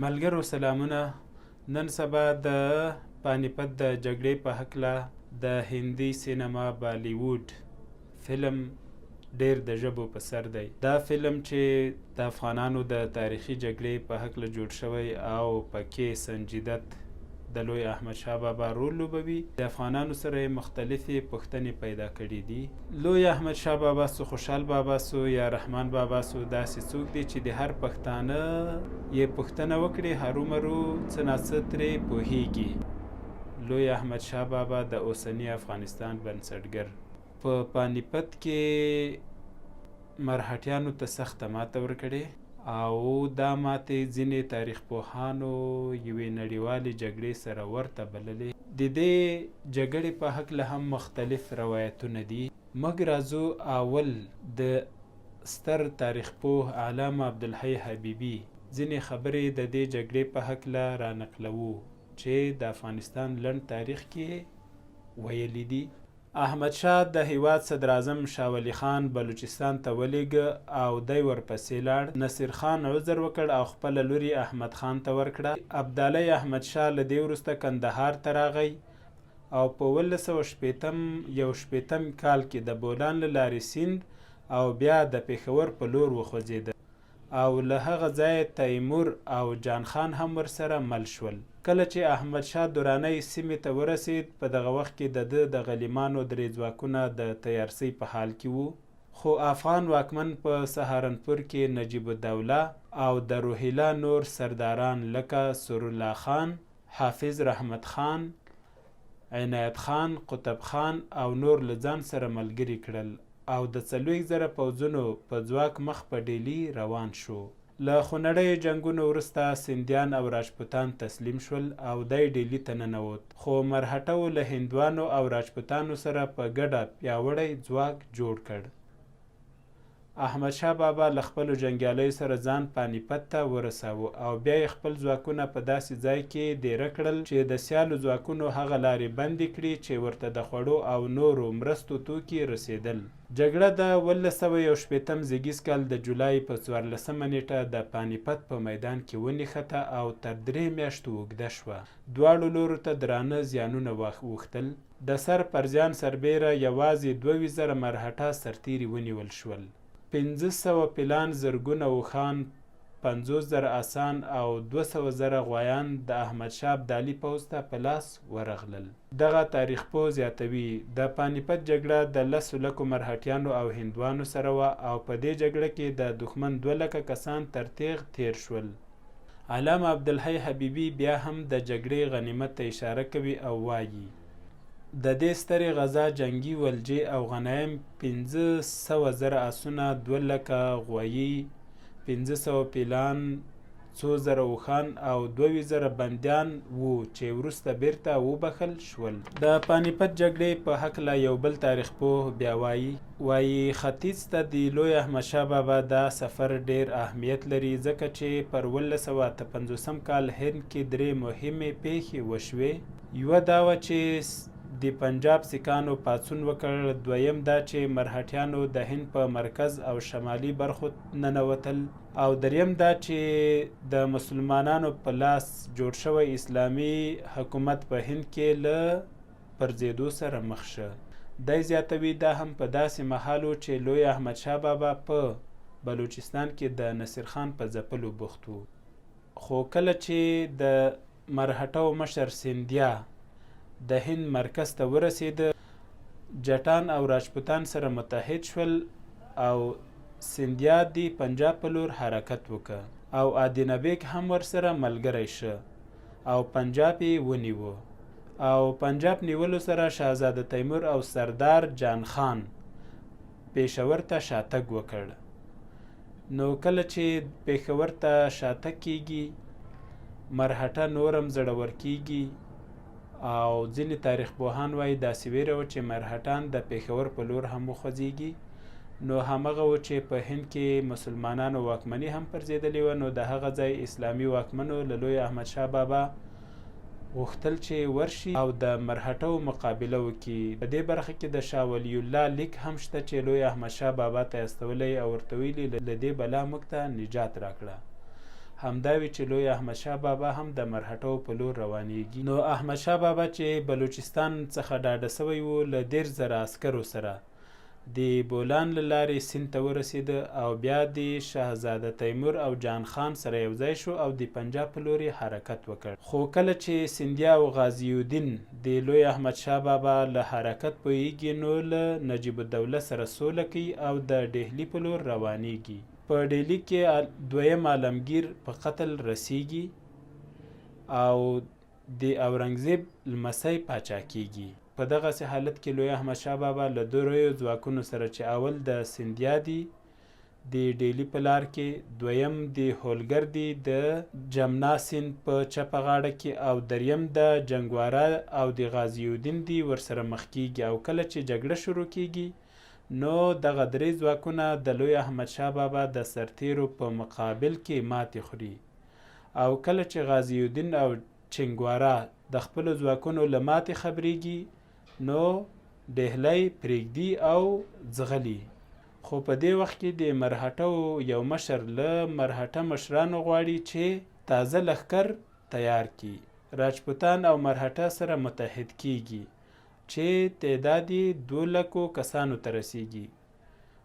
ملګرو سلامونه. نن سبا د پانیپت د جګړې په هکله د هندي سینما بالیووډ فلم ډیر د ژبو په سر دی. دا فلم چې د افغانانو د تاریخي جګړې په هکله جوړ شوی او پکې سنجیدت د لوی احمدشاه بابا رول لوبوي. د افغانانو سره مختلفې پوښتنې پیدا کړي دي. لوی احمدشاه بابا سو، خوشحال بابا سو یا رحمان بابا سو، داسې څوک دی چې د هر پښتانه یې پوښتنه وکړي هرومرو څه ناڅه ترې پوهیږي. لوی احمدشاه بابا د اوسني افغانستان بنسټګر په پانیپت کې مرهټیانو ته سخته ماته ورکړې او دا ماتې ځینې تاریخ پوهانو یوې نړیوالې جګړې سره ورته بللې. د دې جګړې په هکله هم مختلف روایتونه دي. موږ راځو اول د ستر تاریخ پوه علامه عبدالحی حبیبي ځینې خبرې د دې جګړې په هکله رانقلوو چې د افغانستان لنډ تاریخ کې ویلي دي. احمدشاه د هیواد صدر اعظم شاه ولی خان بلوچستان ته ولېږه او دی ورپسې لاړ. نصیر خان عذر وکړ او خپله لوري احمد خان ته ورکړه. ابدالي احمدشاه له دې وروسته کندهار ته راغی او په 1961 کال کې د بولان له لارې سیند او بیا د پېښور په لور وخوځېده او له هغه ځایه تیمور او جان خان هم ورسره مل شول. کله چې احمدشاه درانۍ سیمې ته ورسید په دغه وخت کې د ده د غلیمانو درې ځواکونه د تیارسۍ په حال کې وو، خو افغان واکمن په سهارنپور کې نجیب الدوله او د روهیله نور سرداران لکه سرالله خان، حافظ رحمت خان، عنایت خان، قطب خان او نور له ځان سره ملګري کړل او د 40,000 پوځونو په ځواک مخ په ډیلي روان شو. له خونړیو جنګونو وروسته سندیان او راجپوتان تسلیم شول او دی ډیلي ته ننوت، خو مرهټو له هندوانو او راجپوتانو سره په ګډه پیاوړی ځواک جوړ کړ. احمدشاه بابا له خپلو جنګیالیو سره ځان پانیپت ته ورساوه او بیا یې خپل ځواکونه په داسې ځای کې دېره کړل چې د سیالو ځواکونو هغه لارې بندې کړي چې ورته د خوړو او نورو مرستو توکي رسېدل. جګړه د 1918 زېږدیز کال د جولای په 14 نیټه د پانیپت په میدان کې ونښته او تر 3 میاشتو اوږده شوه. دواړو لورو ته درانه زیانونه واوښتل. د سر پر زیان سربیره یوازې 22,000 مرهټه سرتیري ونیول شول. 500 پیلان، زرګونه اوښان، 50,000 اسان او 200,000 غوایان د احمدشاه ابدالي پوځ ته په لاس ورغلل. دغه تاریخ پوه زیاتوي د پانیپت جګړه د 10,00,000 مرهټیانو او هندوانو سره وه او په دې جګړه کې د دښمن 2,00,000 کسان تر تیغ تیر شول. علامه عبدالحی حبیبي بیا هم د جګړې غنیمت ته اشاره کوي او وایي د دې سترې غزا جنگي ولجې او غنایم 500,000 اسونه، 2,00,000 غوایي، 500 پیلان، 2,000 اوښان او 22,000 بندیان وو چې وروسته بیرته وبخښل شول. د پانیپت جګړې په هکله یو بل تاریخ پوه بیا وایي ختیځ ته د لوی احمدشاه بابا دا سفر ډیر اهمیت لري ځکه چې پر 1958 کال هند کې 3 مهمې پیښې وشوې. یوه دا وه چې د پنجاب سیکانو پاڅون وکړ، دویم دا چې مرهټیانو د هند په مرکز او شمالي برخو ننوتل او دریم دا چې د مسلمانانو په لاس جوړ شوی اسلامي حکومت په هند کې له پرځېدو سره مخ شه. دی زیاتوي دا هم په داسې مهال و چې لوی احمدشاه بابا په بلوچستان کې د نصیر خان په ځپلو بوخت و، خو کله چې د مرهټو مشر سیندیا د هند مرکز ته ورسېده، جټان او راجپوتان سره متحد شول او سیندیا د پنجاب په لور حرکت وکړ او آدینه بیګ هم ورسره ملګری شه او پنجاب یې ونیوه او پنجاب نیولو سره شهزاده تیمور او سردار جان خان پېښور ته شاتګ وکړ. نو کله چې پېښور ته شاتګ کیږي مرهټه نورم زړور کیږي او ځینې تاریخ پوهان وایي داسې ویره وه چې مرهټان د پېښور په لور هم وخوځېږي. نو همغه و چې په هند کې مسلمانانو واکمني هم پرځېدلې وه. نو د هغه ځای اسلامي واکمنو له لوی احمدشاه بابا غوښتل چې ورشي او د مرهټو مقابله وکړي. په دې برخه کې د شاه ولی الله لیک هم شته چې لوی احمدشاه بابا ته یې استولی او ورته ویلي له دې بلا موږ ته نجات راکړه. همدا وي چې لوی احمدشاه بابا هم د مرهټو په لور روانیږي. نو احمدشاه بابا چې بلوچستان څخه ډاډه سوی و له 10,000 عسکرو سره د بولان له لارې سیند ته ورسېده او بیا د شهزاده تیمور او جان خان سره یو ځای شو او د پنجاب په لوري حرکت وکړ. خو کله چې سیندیا او غازی الدین د لوی احمدشاه بابا له حرکت پوهیږي نو له نجیب الدوله سره سوله کوي او د ډهلي په لور روانیږي. په ډهلي کې دویم عالمگیر په قتل رسیږي او د اورنګزیب لمسی پاچا کیږي. په دغسې حالت کې لوی احمدشاه بابا له دریو ځواکونو سره چې اول د سیندیا دي د ډهلي په لار کې، دویم د هولګر دي د جمنا سیند په چپه غاړه کې، او دریم د جنګواره او د غازی الدین دي ورسره مخ کیږي. او کله چې جګړه شروع کیږي نو دغه درې ځواکونه د لوی احمدشاه بابا د سرتیرو په مقابل کې ماتې خوري. او کله چې غازی الدین او چنګواره د خپلو ځواکونو له ماتې خبریږي نو ډهلی پریږدي او ځغلي. خو په دې وخت کې د مرهټو یو مشر له مرهټه مشرانو غواړي چې تازه لښکر تیار کړي. راجپوتان او مرهټه سره متحد کیږي چې تعداد یې 200,000 کسانو ته رسیږي.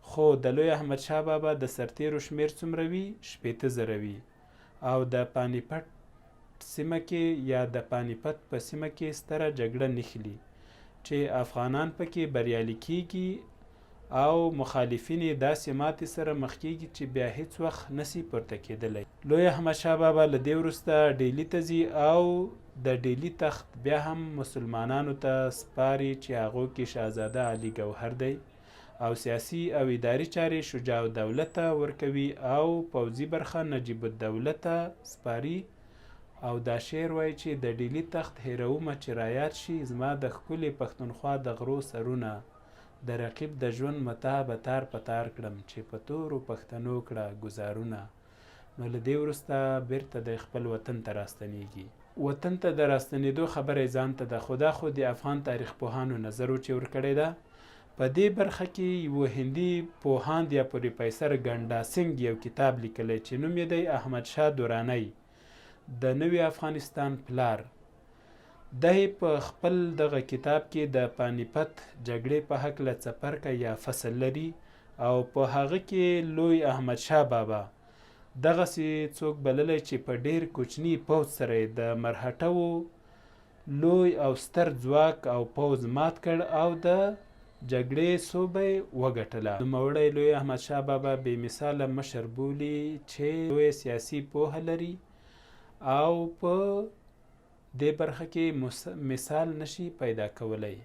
خو د لوی احمدشاه بابا د سرتیرو شمیر څومره وي؟ 60,000 وي. او د پانیپت سیمه کې یا د پانیپت په سیمه کې ستره جګړه نښلي چې افغانان پکې بریالي کیږي او مخالفین یې داسې ماتې سره مخ کیږي چې بیا هیڅ وخت نسی پورته کېدلی. لوی احمدشاه بابا له دې وروسته ډهلي ته ځي او د ډهلي تخت بیا هم مسلمانانو ته سپاري چې هغو کې شهزاده علي ګوهر دی او سیاسي او اداري چارې شجاع الدوله ته ورکوي او پوځي برخه نجیب الدوله ته سپاري. او دا شعر وایي چې د ډهلي تخت هیرومه چې رایاد شي، زما د ښکلې پښتونخوا د غرو سرونه، د رقیب د ژوند متاع به تار په تار کړم چې په تورو پښتنو کړه ګزارونه. نو له دې وروسته بیرته د خپل وطن ته راستنیږي. وطن ته د راستنېدو خبره یې ځان ته ده، خو دا خو د افغان تاریخ پوهانو نظر چې ورکړی ده. په دې برخه کې یو هندي پوهاند یا پروفیسر ګنډاسینګ یو کتاب لیکلی چې نوم یې دی احمدشاه درانی د نوي افغانستان پلار. دی په خپل دغه کتاب کې د پانیپت جګړې په هکله څپرکی یا فصل لري او په هغه کې لوی احمدشاه بابا دغسې څوک بللی چې په ډیر کوچني پوځ سره یې د مرهټو لوی او ستر ځواک او پوځ مات کړ او د جګړې سوبه یې وګټله. نوموړی لوی احمدشاه بابا بې مثاله مشر بولي چې لوی سیاسي پوهه لري او په دې برخه کې مثال نشي پیدا کولی.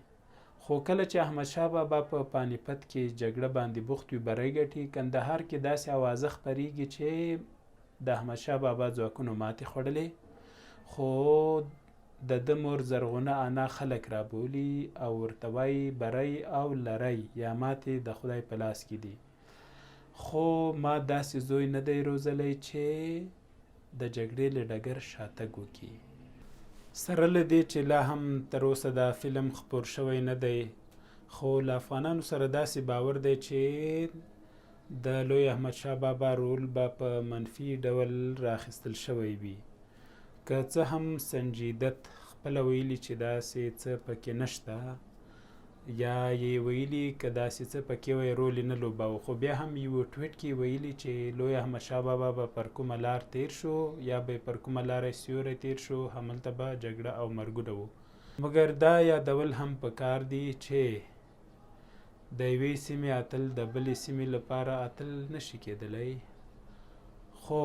خو کله چې احمدشاه بابا په پانیپت کې جګړه باندې بوخت وي بری ګټي، کندهار کې داسې اوازه خپریږي چې د احمدشاه بابا ځواکونو ماتې خوړلې، خو د ده مور زرغونه انا خلک رابولي او ورته وایي بری او لری یا ماتې د خدای په لاس کې دي. خو ما داسې زوی نه دی روزلی چې د جګړې له ډګر شاتګ وکړي. سره له دې چې لا هم تر اوسه دا فلم خپور شوی نه دی، خو له افغانانو سره داسې باور دی چې د لوی احمدشاه بابا رول به په منفي ډول راخیستل شوی وي. که څه هم سنجیدت خپله ویلي چې داسې څه پکې نشته، یا یې ویلي که داسې څه پکې وی رول یې نه لوباوه، خو بیا هم یو ټویټ کې ویلي چې لوی احمدشاه بابا به پر کومه لار تیر شو یا به پر کومه لاره سیوری تیر شو، هملته به جګړه او مرګونه وو. مګر دا یادول هم پکار دي چې د یوې سیمې اتل د بلې سیمې لپاره اتل نشي کېدلی. خو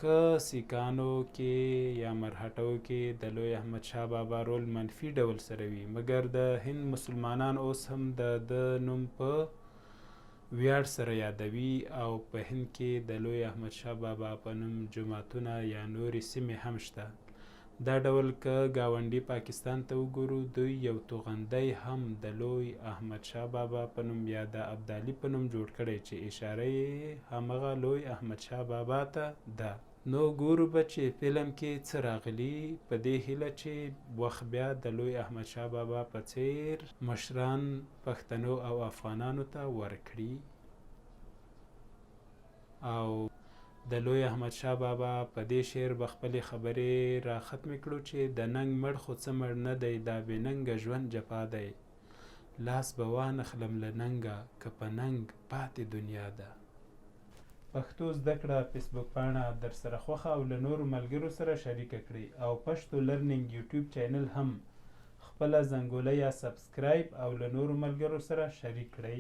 که سیکانو کې یا مرهټو کې د لوی احمدشاه بابا رول منفي ډول سره وي، مګر د هند مسلمانان اوس هم د نوم په ویاړ سره یادوي او په هند کې د لوی احمدشاه بابا په نوم جوماتونه یا نورې سیمې هم شته. دا ډول که ګاونډي پاکستان ته وګورو، دوی یو توغندی هم د لوی احمدشاه بابا په نوم یا د ابدالي په نوم جوړ کړی چې اشاره یې همغه لوی احمدشاه بابا ته ده. نو ګورو به چې فلم کې څه راغلي، په دې هیله چې وخت بیا د لوی احمدشاه بابا په څیر مشران پښتنو او افغانانو ته ورکړي او د لوی احمدشاه بابا په دې شعر به خپلې خبرې را ختمې کړو چې د ننګ مړ خو څه مړ نه دی، دا بې ننګه ژوند جفا دی. لاس به وانخلم له ننګه که په ننګ پاتې دنیا ده. پښتو زده کړه فیسبوک پاڼه در سره خوښه او له نورو ملګرو سره شریکه کړئ او پښتو لرنینګ یوټیوب چینل هم خپله زنګوله یا سبسکرایب او له نورو ملګرو سره شریک کړئ.